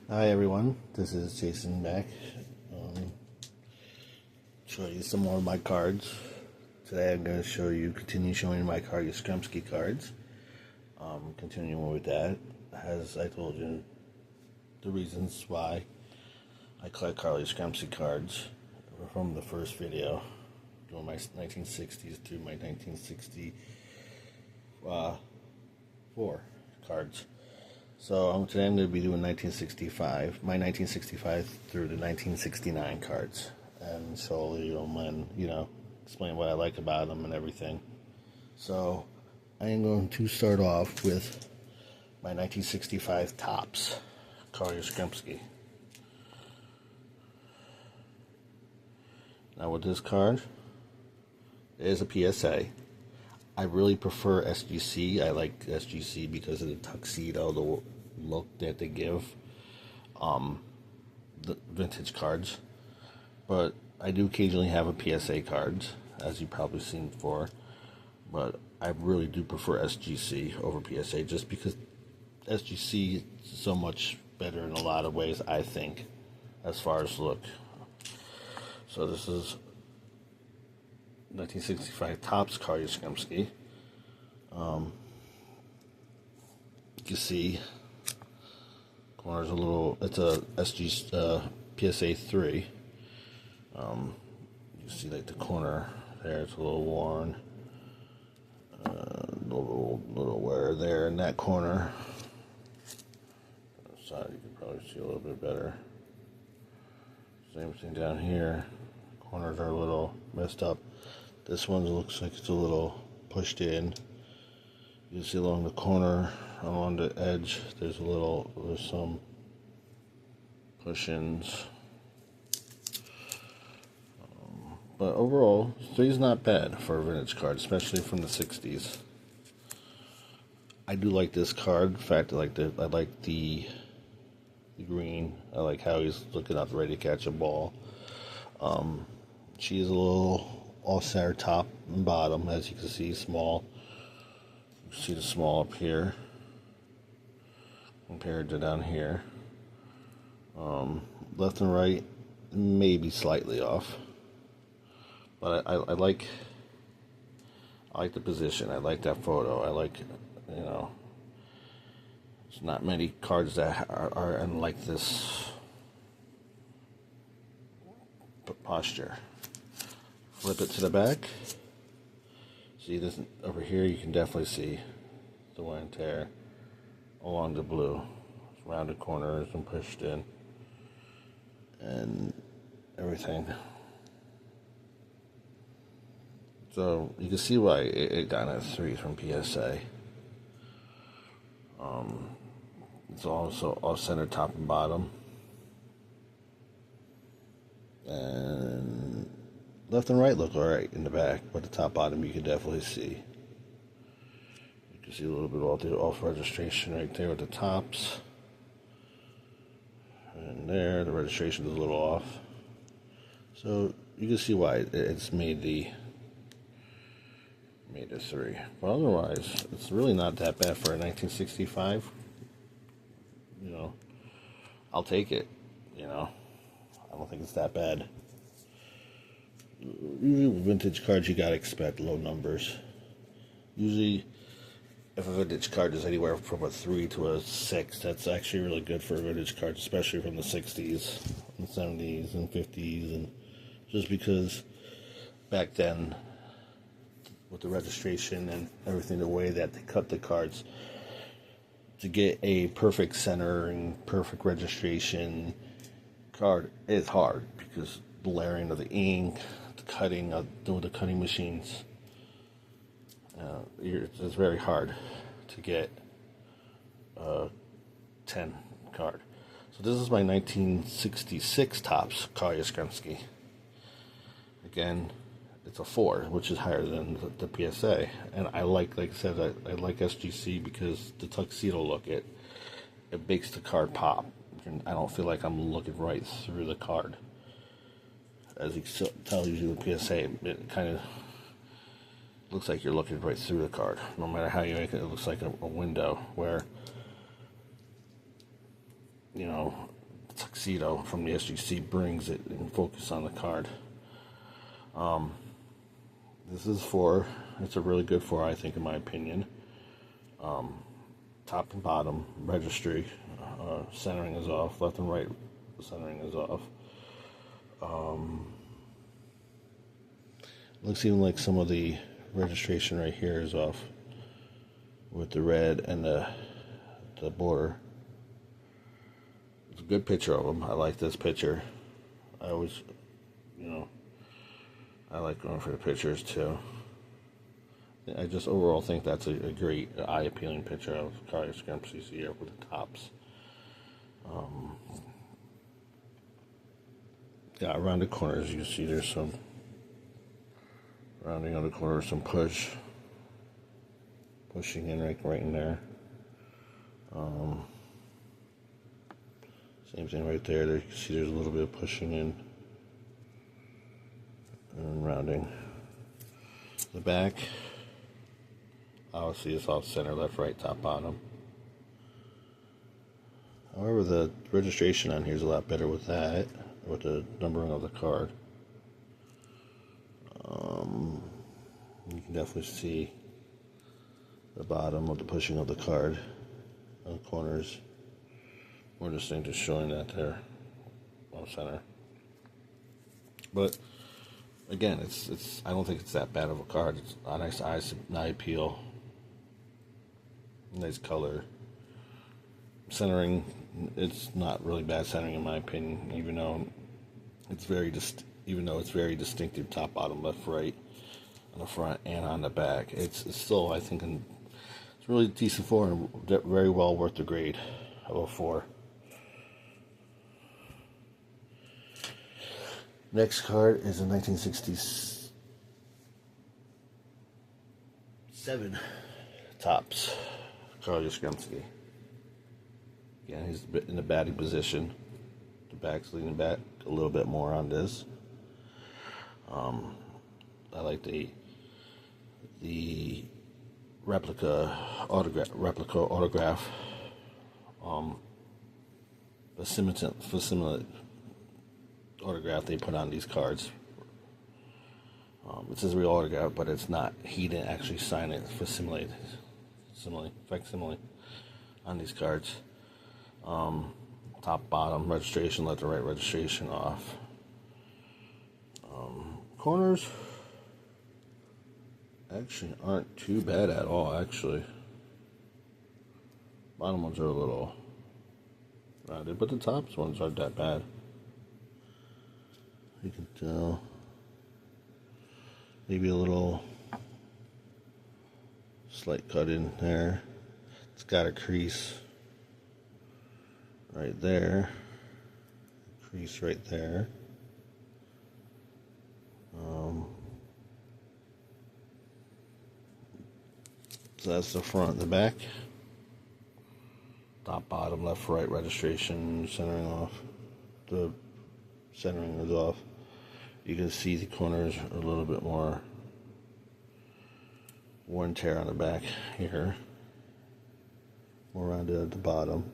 Hi everyone, this is Jason back. Show you some more of my cards. Today I'm going to continue showing my Yastrzemski cards. Continuing with that, as I told you, the reasons why I collect Yastrzemski cards from the first video, doing my 1960s through my 1964 cards. So today I'm going to be doing my 1965 through the 1969 cards, and show them and explain what I like about them and everything. So I am going to start off with my 1965 Topps Yastrzemski. Now with this card, it is a PSA. I really prefer SGC. I like SGC because of the tuxedo, the look that they give the vintage cards. But I do occasionally have a PSA cards, as you've probably seen before. But I really do prefer SGC over PSA, just because SGC is so much better in a lot of ways, I think, as far as look. So this is 1965 Topps Yastrzemski. You can see corner's a little. It's a PSA 3. You can see like the corner there. It's a little worn. Little wear there in that corner. Side you can probably see a little bit better. Same thing down here. Corners are a little messed up. This one looks like it's a little pushed in. You see along the corner, along the edge, there's some push-ins. But overall, 3 is not bad for a vintage card, especially from the 60s. I do like this card. In fact, I like the green. I like how he's looking up ready to catch a ball. She is a little off-center top and bottom, as you can see, small. You can see the small up here compared to down here. Left and right, maybe slightly off. But I like the position. I like that photo. I like, there's not many cards that are in like this posture. Flip it to the back. See this over here, you can definitely see the wear and tear along the blue. It's rounded corners and pushed in and everything. So you can see why it got a 3 from PSA. It's also off-center top and bottom. And left and right look alright in the back, but the top bottom you can definitely see. You can see a little bit of the off registration right there with the tops. And there, the registration is a little off. So you can see why it's made a 3. But otherwise, it's really not that bad for a 1965. I'll take it. I don't think it's that bad. Usually with vintage cards, you gotta expect low numbers. Usually, if a vintage card is anywhere from a 3 to a 6, that's actually really good for a vintage card, especially from the 60s and 70s and 50s, and just because back then, with the registration and everything, the way that they cut the cards, to get a perfect center and perfect registration card is hard, because the layering of the ink, the cutting of the cutting machines, it's very hard to get a 10 card. So this is my 1966 Topps Yastrzemski. Again, it's a 4, which is higher than the PSA, and I like I said, I like SGC because the tuxedo look, it makes the card pop, and I don't feel like I'm looking right through the card. As you can tell, usually with PSA, it kind of looks like you're looking right through the card. No matter how you make it, it looks like a window where, tuxedo from the SGC brings it in focus on the card. This is it's a really good 4, I think, in my opinion. Top and bottom, registry, centering is off, left and right centering is off. Looks even like some of the registration right here is off with the red and the border. It's a good picture of them. I like this picture. I always, I like going for the pictures too. I just overall think that's a great eye-appealing picture of Carl Yastrzemski here with the tops. Yeah, around the corners you see there's some rounding on the corner, some pushing in right in there. Same thing right there. There you can see there's a little bit of pushing in and rounding. The back, obviously it's off center, left, right, top, bottom. However, the registration on here is a lot better with that, with the numbering of the card. You can definitely see the bottom of the pushing of the card on the corners. More distinct, just showing that there off center. But again, it's I don't think it's that bad of a card. It's a nice eye appeal, nice color. Centering, it's not really bad centering in my opinion, even though it's very distinctive, top, bottom, left, right, on the front and on the back. It's still, I think, it's really decent 4 and very well worth the grade of a 4. Next card is a 1967 Topps Carl Yastrzemski. Yeah, he's in the batting position. The back's leaning back a little bit more on this. I like the replica autograph. Facsimile autograph they put on these cards. It says real autograph, but it's not. He didn't actually sign it. Facsimile on these cards. Top, bottom, registration, left to right, registration off. Corners actually aren't too bad at all, actually. Bottom ones are a little rounded, but the tops ones aren't that bad. You can tell. Maybe a little slight cut in there. It's got a crease right there. Crease right there. So that's the front. The back, top, bottom, left, right, registration, centering off. The centering is off. You can see the corners are a little bit more wear and tear on the back here, more rounded at the bottom.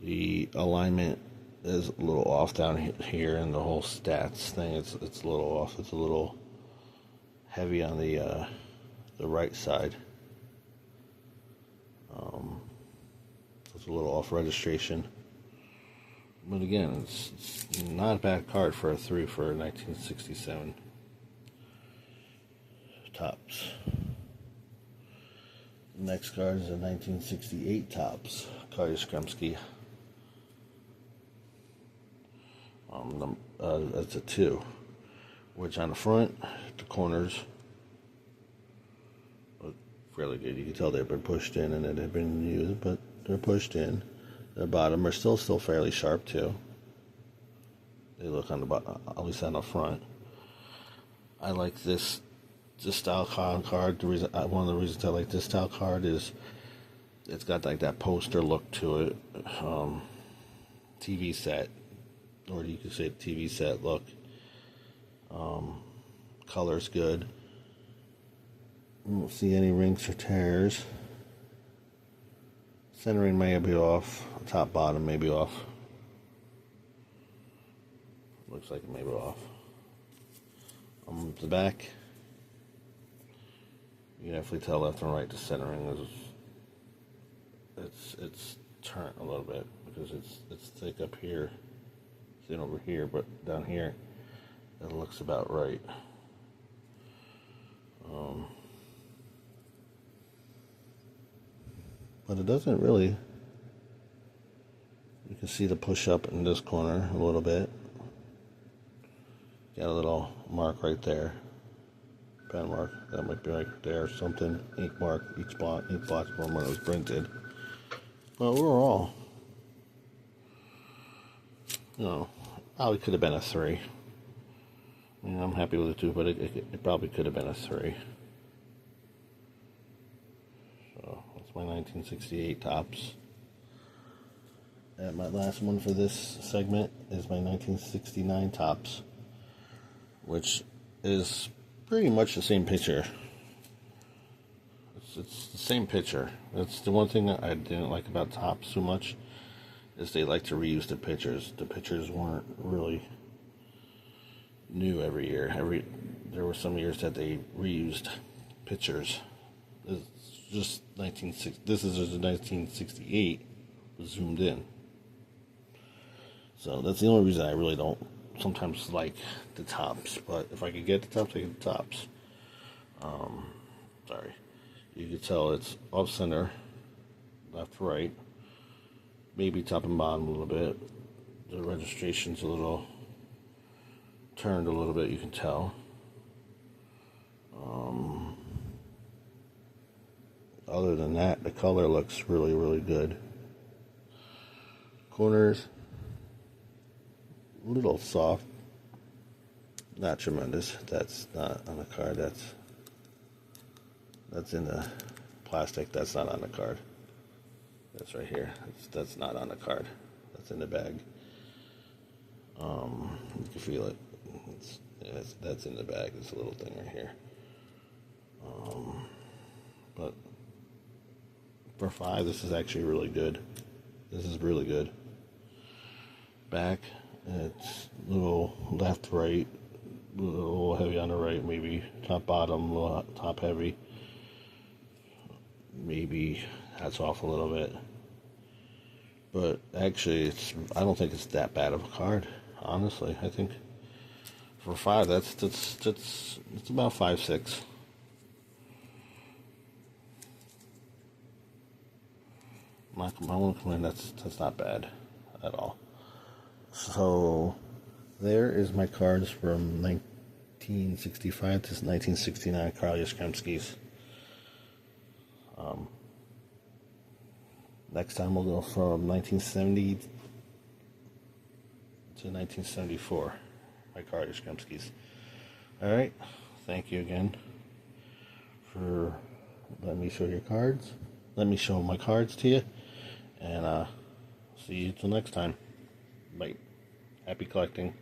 The alignment is a little off down here, and the whole stats thing, it's a little off. It's a little heavy on the right side. It's a little off registration. But again, it's not a bad card for a 3 for a 1967 Topps. Next card is a 1968 Topps Carl Yastrzemski. That's a 2, which on the front, the corners look fairly good. You can tell they've been pushed in and it had been used, but they're pushed in. The bottom are still fairly sharp too. They look on the bottom, at least on the front. I like this style card. One of the reasons I like this style card is it's got like that poster look to it. TV set, or you could say TV set look. Color's good. I don't see any rings or tears. Centering may be off. Top, bottom may be off. Looks like it may be off. The back, you can definitely tell left and right the centering is it's turned a little bit because it's thick up here, thin over here, but down here it looks about right. But it doesn't really. You can see the push up in this corner a little bit. Got a little mark right there. Pen mark. That might be right there or something. Ink mark. Ink blotch from when it was printed. But overall, probably could have been a 3. I'm happy with a 2, but it probably could have been a 3. So that's my 1968 tops. And my last one for this segment is my 1969 tops, which is pretty much the same picture. It's the same picture. That's the one thing that I didn't like about tops too much, is they like to reuse the pictures. The pictures weren't really new every year. There were some years that they reused pictures. It's just this is just a 1968 zoomed in. So that's the only reason I really don't sometimes like the tops. But if I could get the tops, I get the tops. Sorry. You can tell it's off center, left to right, maybe top and bottom a little bit. The registration's a little turned a little bit, you can tell. Other than that, the color looks really, really good. Corners, a little soft, not tremendous. That's not on the card. That's in the plastic. That's not on the card. That's right here. That's not on the card. That's in the bag. You can feel it. That's in the bag. It's a little thing right here. But for 5, this is actually really good. This is really good. Back, it's a little left, right, a little heavy on the right, maybe top, bottom, a little top heavy. Maybe that's off a little bit. But actually, I don't think it's that bad of a card, honestly. I think for 5, that's about 5.6. I won't complain. That's not bad at all. So there is my cards from 1965 to 1969 Carl Yastrzemski's. Next time we'll go from 1970 to 1974 by Carl Yastrzemski's. All right. Thank you again for letting me show your cards. Let me show my cards to you. And see you till next time. Bye. Happy collecting.